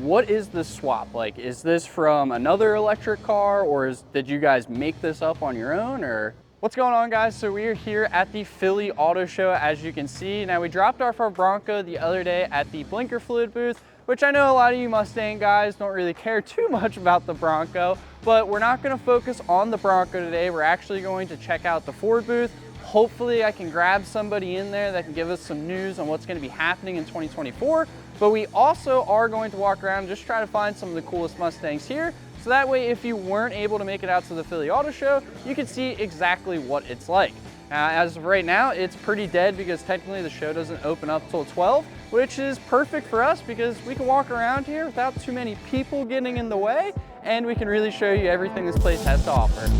What is this swap? Like, is this from another electric car, or did you guys make this up on your own, or? What's going on, guys? So we are here at the Philly Auto Show, as you can see. Now, we dropped off our Bronco the other day at the blinker fluid booth, which I know a lot of you Mustang guys don't really care too much about the Bronco, but we're not gonna focus on the Bronco today. We're actually going to check out the Ford booth. Hopefully I can grab somebody in there that can give us some news on what's gonna be happening in 2024. But we also are going to walk around and just try to find some of the coolest Mustangs here. So that way, if you weren't able to make it out to the Philly Auto Show, you can see exactly what it's like. As of right now, it's pretty dead because technically the show doesn't open up till 12, which is perfect for us because we can walk around here without too many people getting in the way, and we can really show you everything this place has to offer.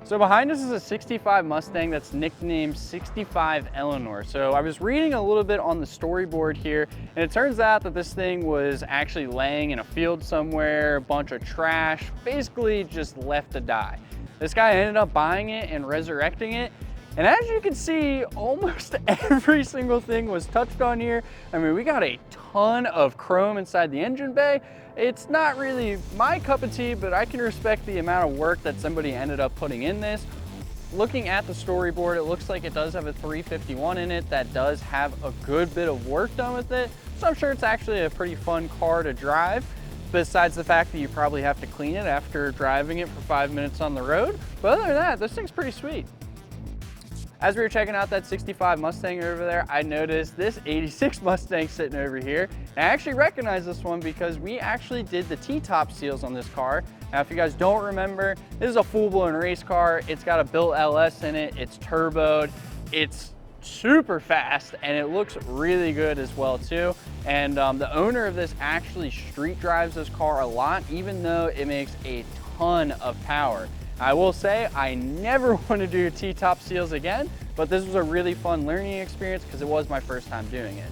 So behind us is a 65 Mustang that's nicknamed 65 Eleanor. So I was reading a little bit on the storyboard here, and it turns out that this thing was actually laying in a field somewhere, a bunch of trash, basically just left to die. This guy ended up buying it and resurrecting it. And as you can see, almost every single thing was touched on here. I mean, we got a ton of chrome inside the engine bay. It's not really my cup of tea, but I can respect the amount of work that somebody ended up putting in this. Looking at the storyboard, it looks like it does have a 351 in it that does have a good bit of work done with it. So I'm sure it's actually a pretty fun car to drive, besides the fact that you probably have to clean it after driving it for 5 minutes on the road. But other than that, this thing's pretty sweet. As we were checking out that 65 Mustang over there, I noticed this 86 Mustang sitting over here. And I actually recognize this one because we actually did the T-top seals on this car. Now, if you guys don't remember, this is a full-blown race car. It's got a built LS in it. It's turboed. It's super fast, and it looks really good as well too. And the owner of this actually street drives this car a lot, even though it makes a ton of power. I will say I never want to do T-top seals again, but this was a really fun learning experience because it was my first time doing it.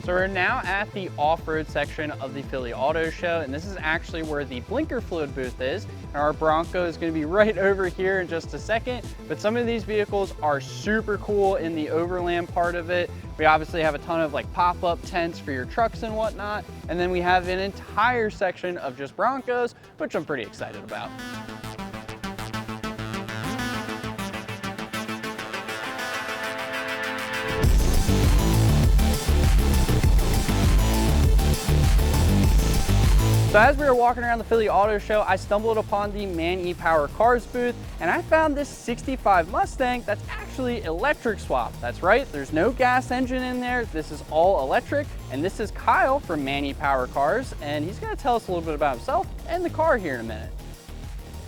So we're now at the off-road section of the Philly Auto Show, and this is actually where the blinker fluid booth is. And our Bronco is going to be right over here in just a second, but some of these vehicles are super cool in the overland part of it. We obviously have a ton of like pop-up tents for your trucks and whatnot, and then we have an entire section of just Broncos, which I'm pretty excited about. So as we were walking around the Philly Auto Show, I stumbled upon the Man E-Power Cars booth, and I found this 65 Mustang that's actually electric swap. That's right, there's no gas engine in there. This is all electric, and this is Kyle from Man E-Power Cars, and he's gonna tell us a little bit about himself and the car here in a minute.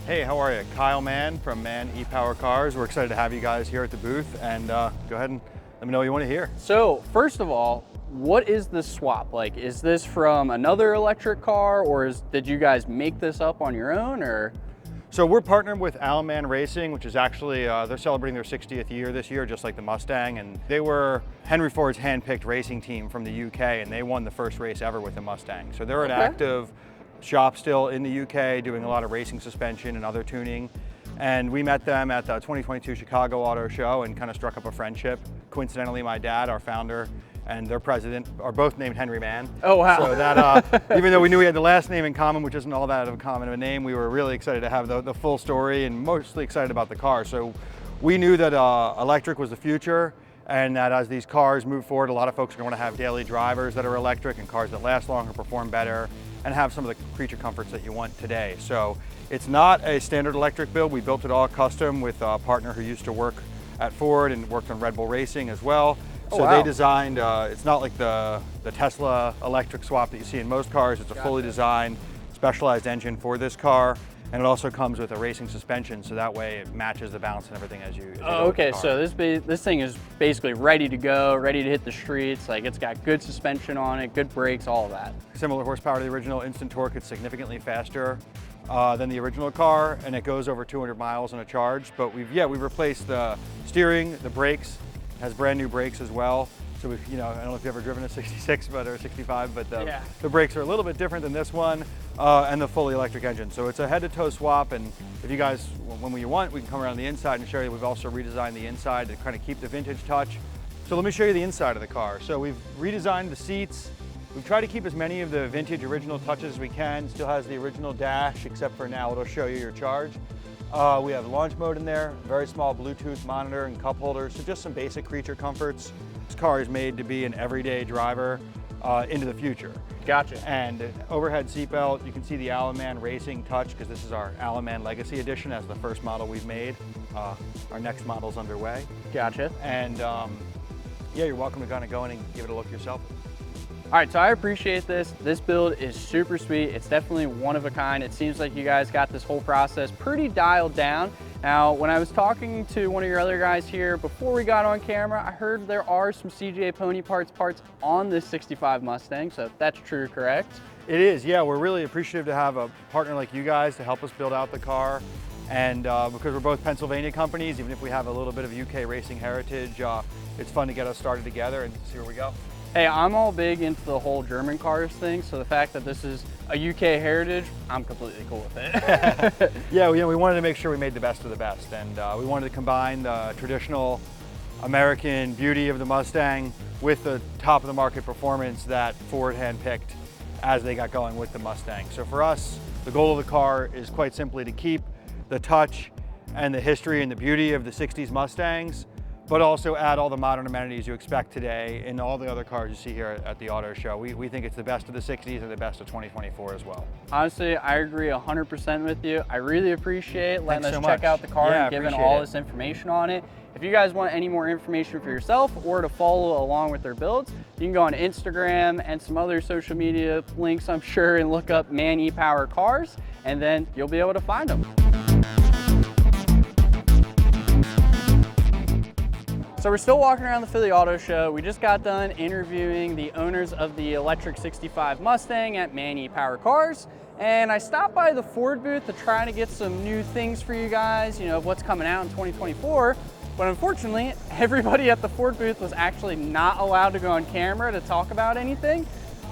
Hey, how are you? Kyle Mann from Man E-Power Cars. We're excited to have you guys here at the booth, and go ahead and let me know what you want to hear. So first of all, what is this swap? Like, is this from another electric car, or did you guys make this up on your own, or? So we're partnered with Eleanor Racing, which is actually, they're celebrating their 60th year this year, just like the Mustang. And they were Henry Ford's hand-picked racing team from the UK, and they won the first race ever with the Mustang. So they're an active shop still in the UK, doing a lot of racing suspension and other tuning. And we met them at the 2022 Chicago Auto Show and kind of struck up a friendship. Coincidentally, my dad, our founder, and their president are both named Henry Mann. Oh, wow. So that, even though we knew we had the last name in common, which isn't all that of a common of a name, we were really excited to have the full story and mostly excited about the car. So we knew that electric was the future, and that as these cars move forward, a lot of folks are going to have daily drivers that are electric and cars that last longer, perform better, and have some of the creature comforts that you want today. So it's not a standard electric build. We built it all custom with a partner who used to work at Ford and worked on Red Bull Racing as well. So they designed, it's not like the Tesla electric swap that you see in most cars. It's a fully designed, specialized engine for this car. And it also comes with a racing suspension, so that way it matches the balance and everything as you Oh, okay, so this thing is basically ready to go, ready to hit the streets. Like, it's got good suspension on it, good brakes, all of that. Similar horsepower to the original, instant torque. It's significantly faster than the original car, and it goes over 200 miles on a charge. But we've replaced the steering, the brakes, has brand new brakes as well. So we've, I don't know if you've ever driven a 66 or 65, but the brakes are a little bit different than this one, and the fully electric engine. So it's a head-to-toe swap, and if you guys, when you want, we can come around the inside and show you. We've also redesigned the inside to kind of keep the vintage touch. So let me show you the inside of the car. So we've redesigned the seats. We've tried to keep as many of the vintage original touches as we can. Still has the original dash, except for now it'll show you your charge. We have launch mode in there, very small Bluetooth monitor and cup holders, so just some basic creature comforts. This car is made to be an everyday driver into the future. Gotcha. And overhead seatbelt, you can see the Alaman Racing Touch, because this is our Alaman Legacy Edition as the first model we've made. Our next model's underway. Gotcha. And yeah, you're welcome to kind of go in and give it a look yourself. All right, so I appreciate this. This build is super sweet. It's definitely one of a kind. It seems like you guys got this whole process pretty dialed down. Now, when I was talking to one of your other guys here before we got on camera, I heard there are some CJ Pony parts on this 65 Mustang, so that's true, correct? It is, yeah. We're really appreciative to have a partner like you guys to help us build out the car. And because we're both Pennsylvania companies, even if we have a little bit of UK racing heritage, it's fun to get us started together and see where we go. Hey, I'm all big into the whole German cars thing, so the fact that this is a UK heritage, I'm completely cool with it. Yeah, we wanted to make sure we made the best of the best, and we wanted to combine the traditional American beauty of the Mustang with the top of the market performance that Ford handpicked as they got going with the Mustang. So for us, the goal of the car is quite simply to keep the touch and the history and the beauty of the 60s Mustangs, but also add all the modern amenities you expect today in all the other cars you see here at the auto show. We think it's the best of the 60s and the best of 2024 as well. Honestly, I agree 100% with you. I really appreciate letting us so check much. out the car Yeah, and giving appreciate all it. this information on it. If you guys want any more information for yourself or to follow along with their builds, you can go on Instagram and some other social media links, I'm sure, and look up Man E-Power Cars, and then you'll be able to find them. So we're still walking around the Philly Auto Show. We just got done interviewing the owners of the electric 65 Mustang at Man E-Power Cars. And I stopped by the Ford booth to try to get some new things for you guys, of what's coming out in 2024. But unfortunately, everybody at the Ford booth was actually not allowed to go on camera to talk about anything.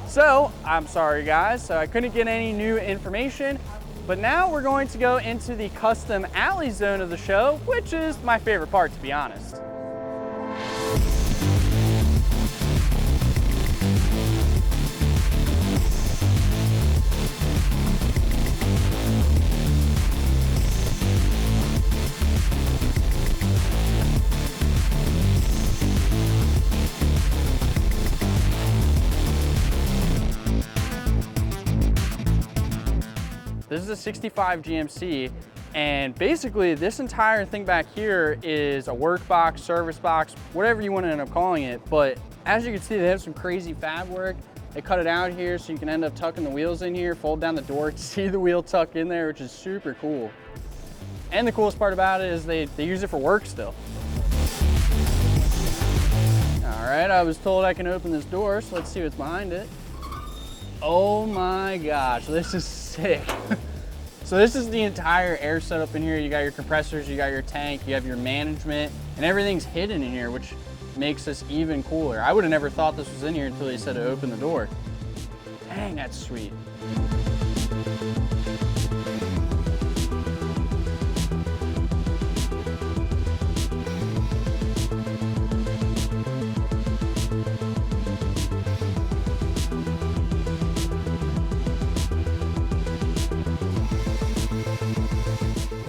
So I'm sorry guys, so I couldn't get any new information. But now we're going to go into the custom alley zone of the show, which is my favorite part, to be honest. This is a 65 GMC, and basically this entire thing back here is a work box, service box, whatever you want to end up calling it. But as you can see, they have some crazy fab work. They cut it out here so you can end up tucking the wheels in here, fold down the door to see the wheel tuck in there, which is super cool. And the coolest part about it is they use it for work still. All right, I was told I can open this door, so let's see what's behind it. Oh my gosh, this is sick. So this is the entire air setup in here. You got your compressors, you got your tank, you have your management, and everything's hidden in here, which makes this even cooler. I would have never thought this was in here until they said to open the door. Dang, that's sweet.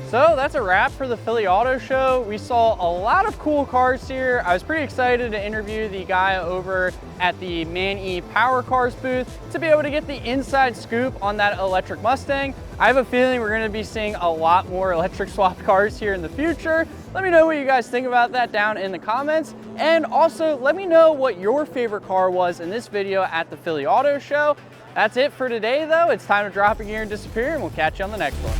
So that's a wrap for the Philly Auto Show. We saw a lot of cool cars here. I was pretty excited to interview the guy over at the Man E-Power Cars booth to be able to get the inside scoop on that electric Mustang. I have a feeling we're gonna be seeing a lot more electric swap cars here in the future. Let me know what you guys think about that down in the comments. And also let me know what your favorite car was in this video at the Philly Auto Show. That's it for today though. It's time to drop a gear and disappear, and we'll catch you on the next one.